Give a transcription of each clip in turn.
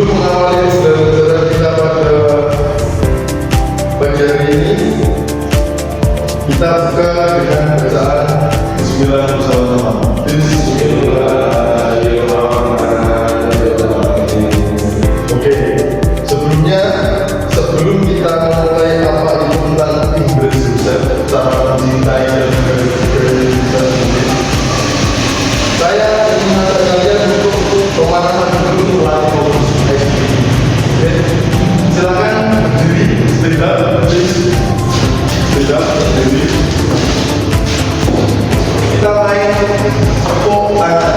Sebelum mengawali saudara-saudara kita pada pagi hari ini, kita buka dengan bacaan Bismillah bersama-sama. Oke, sebelum kita mulai apa itu tentang Inggris cara mencintai dan saya ingin mengajak kalian untuk pemanasan dulu melatih fokus SD. Silakan berdiri, berdiri. Kita main tepuk tangan.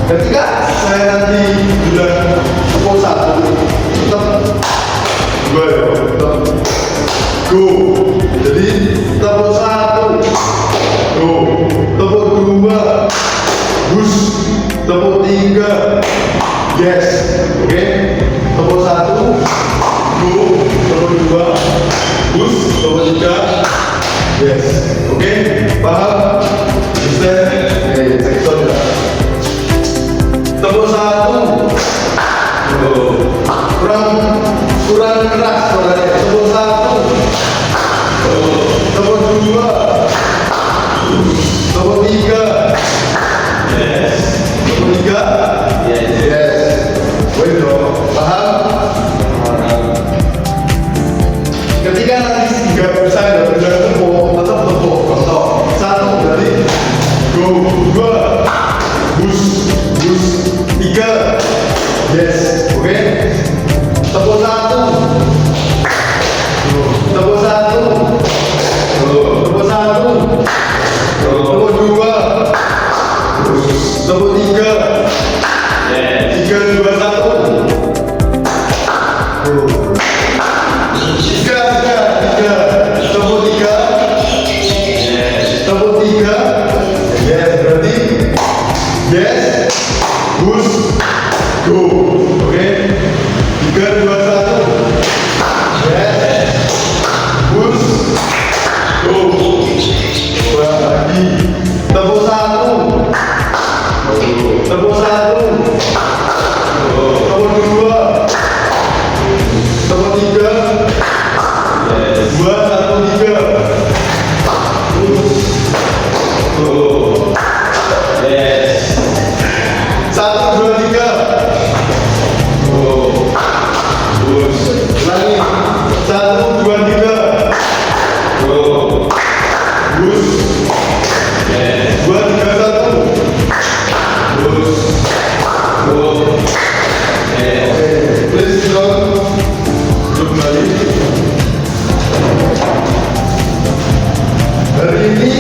Ketika saya nanti bilang tepuk satu, tetap dua, tetap go. Jadi tepuk satu, go. Tepuk dua, bus. Tepuk tiga, yes. Oke. Tepuk satu, go. Tepuk dua, bus. Tepuk tiga, yes. Oke. Paham? Bisa? Oke, sektor ya. Tepuk satu, kurang keras suaranya. Tepuk satu, tepuk dua, tepuk tiga, yes. Tepuk tiga, yes. Wait dong, paham? Ketika nanti nggak bisa tepuk, tetap tepuk. Contoh satu berarti go, dua, bus, tiga, yes. Oke. Tepuk satu, tepuk satu, tepuk satu, tepuk dua, tepuk tiga, tiga, dua, satu, tiga, tepuk tiga, tepuk tiga, yes. Berarti yes, bus, go. Oke. Tiga, dua, satu, yes, bus, go. Dua lagi. Tepuk satu, tepuk satu, tepuk dua, tepuk tiga, dua, satu, tiga, yes. Satu, dua, tiga. Lagi. Satu, dua, tiga. Bus. Dua, tiga, satu. Bus. Please duduk kembali. Hari ini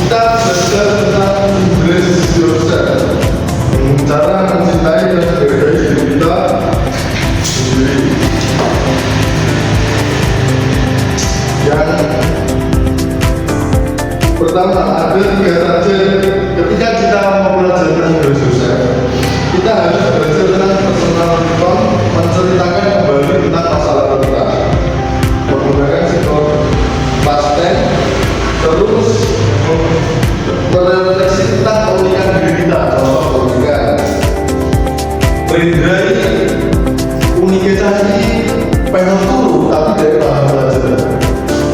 kita belajar tentang Embrace Yourself, cara mencintai dan menghargai diri kita sendiri. Yang pertama, ada tiga target ketika kita mempelajari Embrace Yourself. Kita harus belajar tentang personal recall, menceritakan kembali tentang masalah kita menggunakan sikap past tense, terus merefleksi tentang keunikan diri kita. Contoh keunikan Rendra ini uniknya tadi pengen turu tapi dari bahan pelajaran.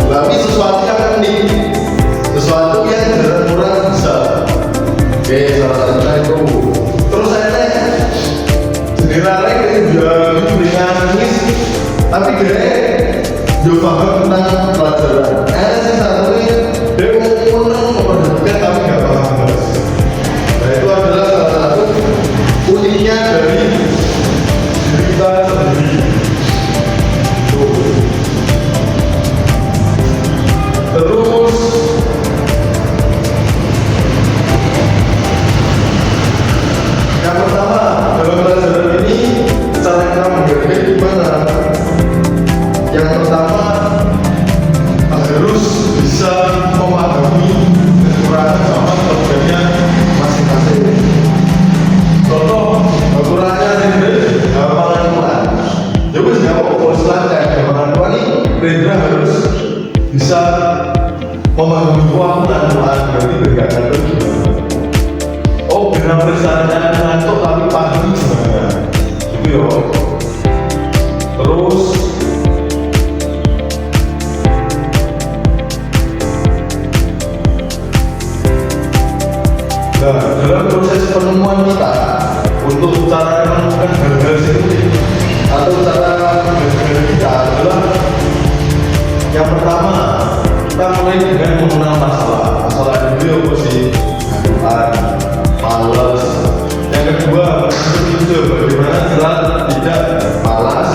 Tapi sesuatu yang unik, sesuatu yang jarang orang bisa. Oke, salah satunya itu. Terus saya tanya, sebenarnya ini bilang nangis, tapi dia paham tentang pelajaran. Sih satunya dia memperhatikan tapi nggak paham bahasa. Nah itu adalah salah satu uniknya dari diri kita sendiri. Terus yang pertama dalam pelajaran ini cara kita menghargai gimana? Yang pertama harus bisa memahami kekurangan sama kelebihannya masing-masing. Contoh kekurangannya Rendra hafalan Quran. Jadi nggak mau selancar hafalan Quran ini Rendra harus bisa memahami Quran. Berarti bergantung gimana? Oh benar periksaannya ngantuk tapi pagi gimana? Gitu ya. mulai dengan mengenal masalah. Masalah itu apa sih? Gangguan, malas. Yang kedua, itu bagaimana cara tidak malas,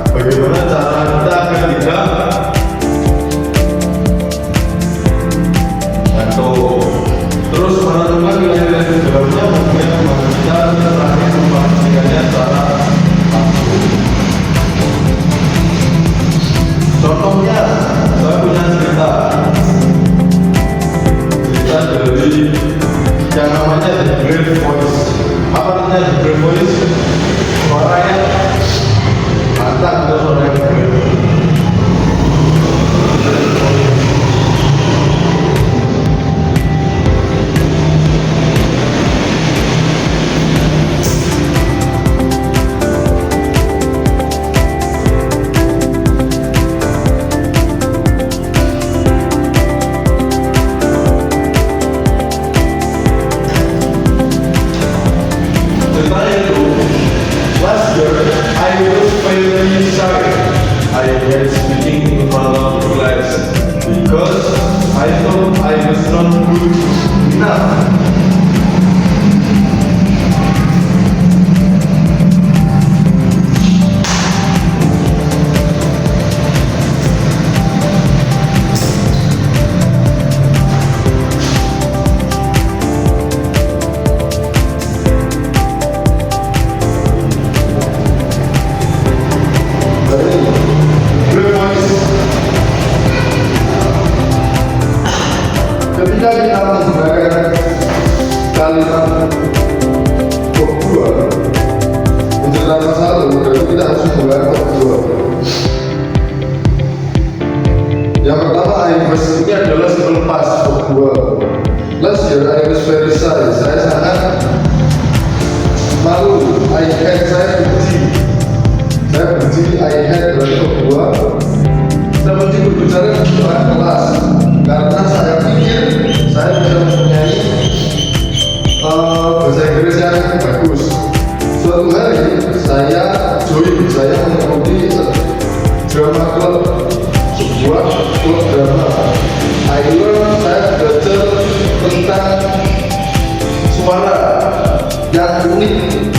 bagaimana cara kita agar tidak ngantuk. Terus menentukan nilai-nilai di dalamnya, kemudian kita terakhir memastikannya secara langsung. Contohnya, saya punya cerita dari yang namanya The Great Voice. Apa artinya The Great Voice? Suara yang mantap atau suara yang great. I hate speaking in front of the class because I thought I was not good enough. Ketika kita menggunakan kalimat berdua menceritakan masalah, berarti kita harus menggunakan berdua. Yang pertama, ini adalah simple past berdua. Last year I was very shy. Saya sangat malu. Saya benci. I hate berarti berdua. Saya benci berbicara di depan kelas karena saya pikir saya bisa mempunyai bahasa Inggris yang bagus. Suatu hari saya mengikuti drama club, sebuah klub drama. Saya belajar tentang suara yang unik,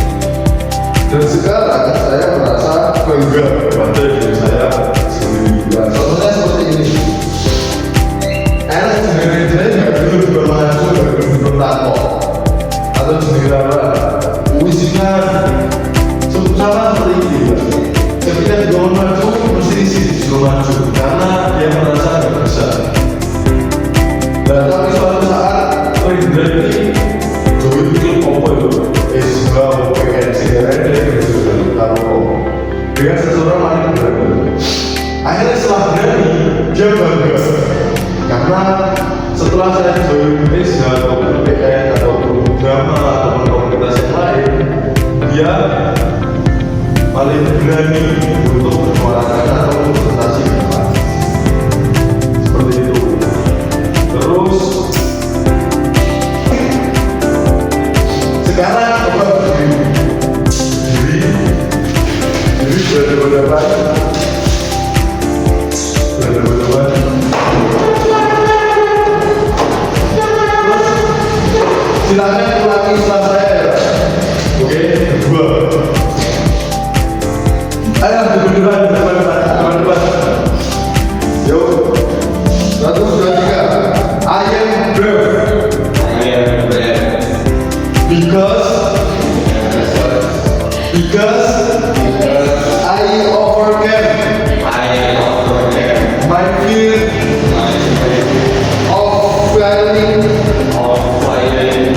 dan sekarang saya merasa bangga pada diri saya sendiri. Contohnya seperti ini. Enak jenenge nggak dulu juga mengacu belum tato atau jenenge apa musiknya sama seperti ini. Ketika dia maju mesti isi disuruh maju karena dia merasa nggak bisa. Dan tapi suatu saat Indra ini dulu bikin apa itu? Sebuah pengen sigaret dari taruh dengan seseorang paling berani. Akhirnya setelah berani dia bangga. Karena setelah saya join atau PPN atau drama atau komunitas yang lain, dia paling berani untuk bersuarakan atau berprestasi di depan. Seperti itu. Terus sekarang coba berdiri berhadapan. Silakan ulangi setelah saya. Oke, dua. Ayo depan. Yuk, 1, 2, 3. I am brave. Because I overcame my fear of failing.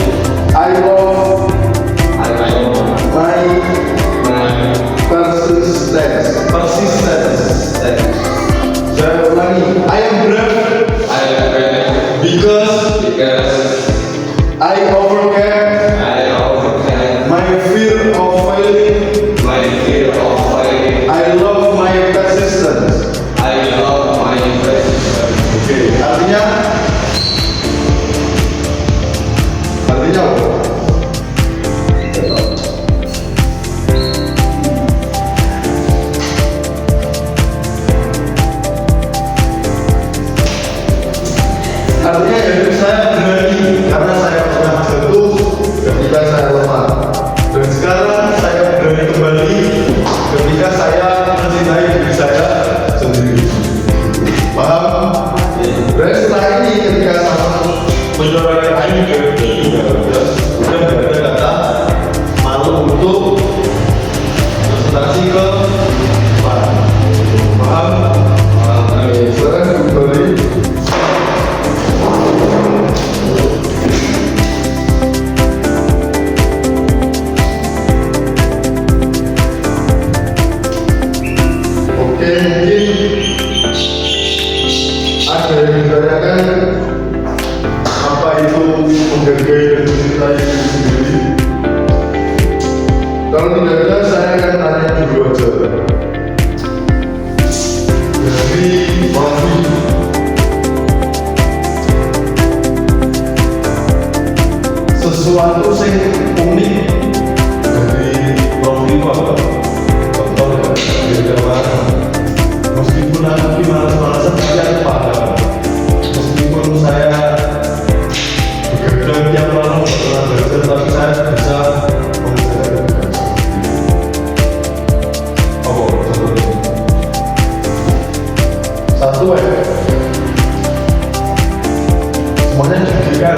I love my persistence. Saya ulangi. I am brave because I overcame my fear of failing. I love my persistence. Oke, artinya apa? diri saya sendiri. Paham? Dan setelah ini ketika sama mencoba ini sudah ada kata malu untuk presentasi ke depan. Paham? Silakan kembali. Oke, mungkin ada yang ditanyakan apa itu menghargai dan mencintai diri sendiri. Kalau tidak ada, saya akan tanya dulu aja. Jadi Rofi, sesuatu yang unik dari Rofi itu apa? Contoh ya, meskipun aku malas-malasan tapi aku paham. Meskipun saya begadang tiap malam setelah belajar, tapi saya bisa mengerjakan tugas. Apa contohnya? Satu ya, semuanya diberikan.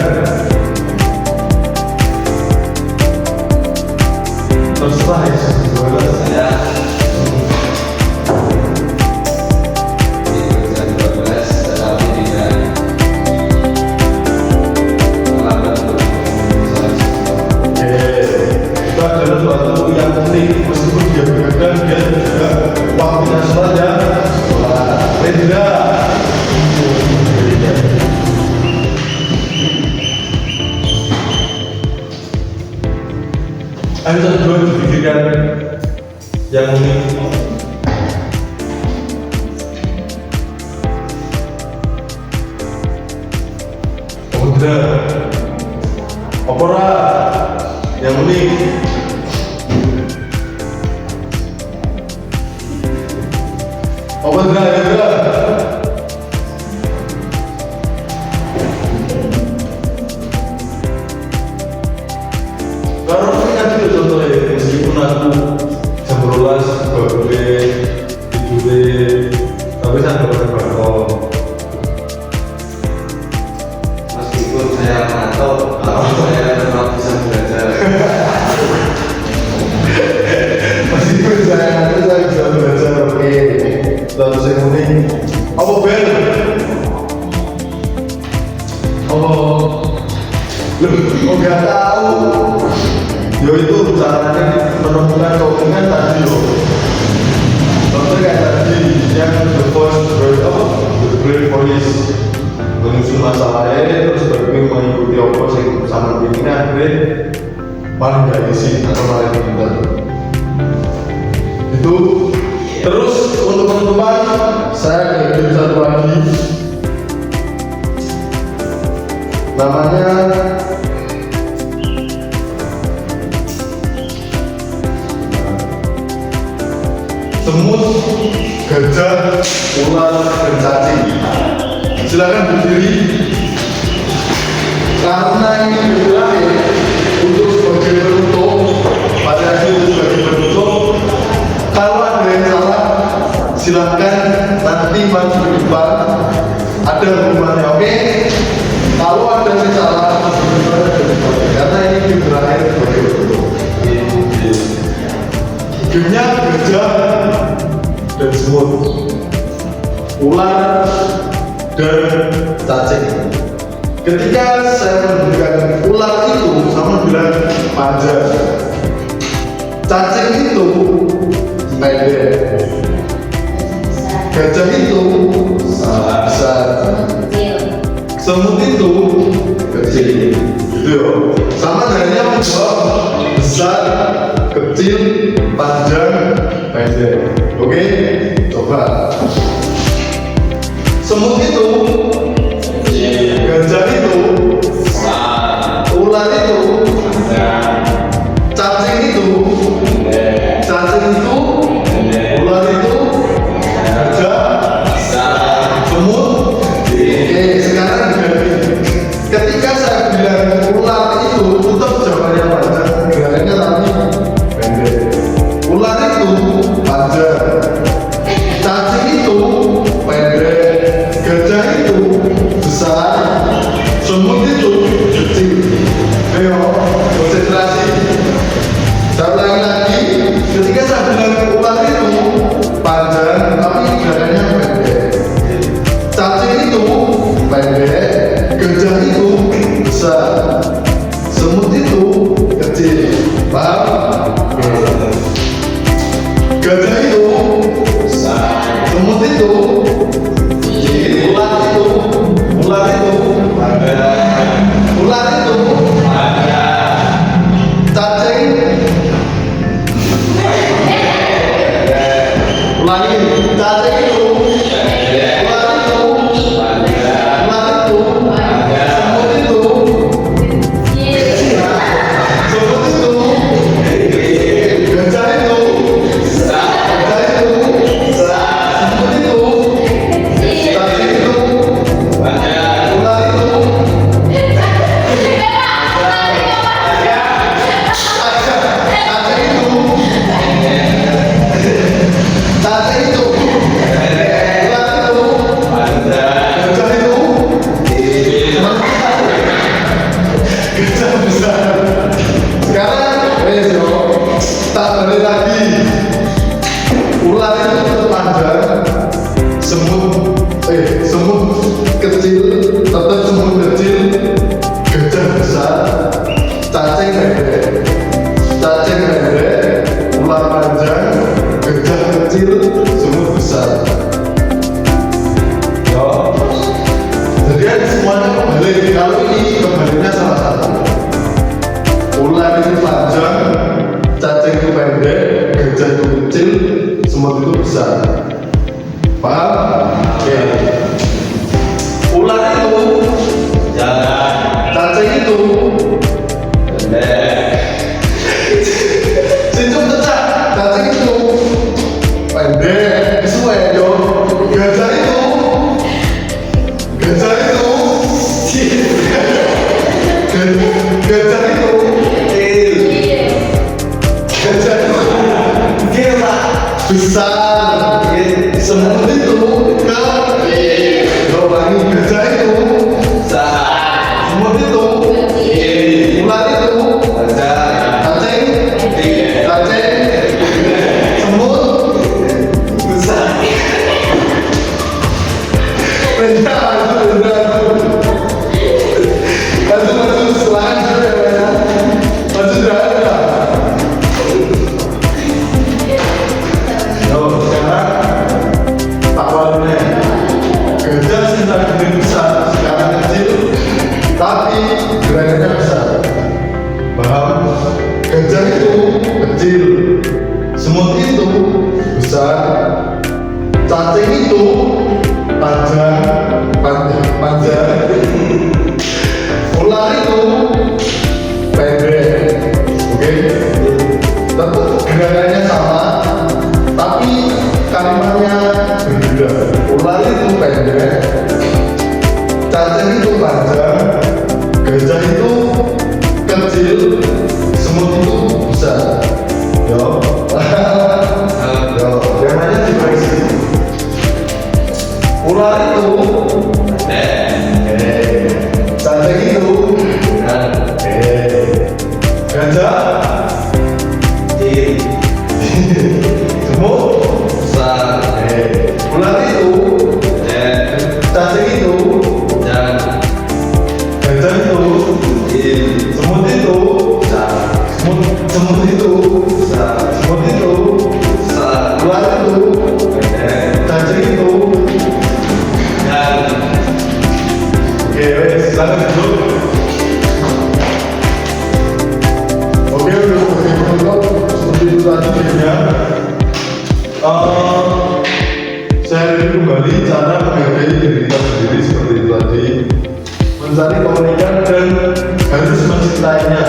Terserah ya, sebenarnya. Meskipun dia begadang, dia juga waktunya sholat ya Rendra. Ayo kita dua dipikirkan yang unik. Rendra, opera yang unik. Oh benar. Kalau punya itu contohnya, meskipun aku jam 12 baru tidur, tapi saya nggak pernah bangun. Meskipun saya ngantuk, saya tetap bisa belajar. Meskipun saya ngantuk, saya bisa belajar. Oke. Lalu yang unik apa Ben? Nggak tahu. Yo itu caranya menemukan keunikan tadi loh. Contohnya kayak tadi yang the great voice menyusun masalahnya, terus bagaimana mengikuti apa sih sama ini akhirnya paling gak isi atau paling pintar. Itu. Terus untuk penutupan, saya kirim satu lagi, namanya semut, gajah, ular, dan cacing. Silakan berdiri. Karena ini berakhir untuk sebagai penutup, pada akhir sebagai penutup. Kalau ada yang salah, silahkan nanti maju ke depan. Ada hukumannya, oke? Kalau ada yang salah, karena ini berakhir sebagai penutup. Gamenya gajah dan semut, ular dan cacing. Ketika saya menunjukkan ular itu sama bilang panjang, cacing itu pendek, gajah itu besar, semut itu kecil, gitu ya. Sama dengannya menjawab besar, kecil, panjang, pendek. Oke, coba. Semut itu, gajah itu, ular itu, cacing itu, ular itu, gajah, semut. Oke, sekarang ketika saya bilang ular itu, tetap jawabannya panjang, gerakannya tapi pendek. Ular itu panjang, Ulangi, cacing itu. Ular itu. Ular itu. Semut itu. Semut itu. Gajah itu. Gajah itu. Semut itu. Cacing itu. Ular itu. Cacing itu. Ular itu. Gajah itu. Gajah besar. Sekarang, yo, tak balik lagi. Ular itu tetap panjang. Semut kecil, tetap semut kecil. Gajah besar. Cacing pendek. Cacing pendek. Ular panjang. Gajah kecil. Semut besar. Yo. Jadi kan semuanya kebalik. Kalau ini kebaliknya salah satu. Ular itu panjang, cacing itu pendek, gajah itu kecil, semut itu besar. Paham? Oke. Ular itu, cacing itu, cincung pecah. Cacing itu pendek, sesuai yo. Gajah itu. Gajah itu Gajah itu Gajah itu besar. Semut itu lagi gajah itu. Semut itu. Ular itu. Cacing. Cacing. Semut besar. Maju selanjutnya ya. Maju sudah. Yo, sekarang tak walnya. Gajah sih tadi besar, sekarang kecil, tapi gerakannya besar. Paham? Gajah itu kecil, semut itu besar, cacing itu panjang. Ular itu pendek. Oke? Tetap gerakannya sama, tapi kalimatnya berbeda. Ular itu pendek, cacing itu panjang, gajah itu kecil, semut itu besar. Yo, yo, yang lainnya dibagi. Ular itu cacing itu gajah semut ular itu cacing itu gajah itu semut itu semut itu ular itu cacing itu. Oke, silakan duduk. Oke, untuk seperti itu tadi videonya. Saya review kembali cara menghargai diri kita sendiri seperti itu tadi. Mencari komunikan dan harus mencintainya.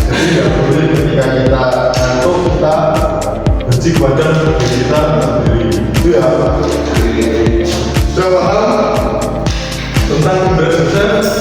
Jadi nggak boleh ketika kita ngantuk kita benci kepada diri kita sendiri. Itu ya. Sudah paham tentang indera sukses?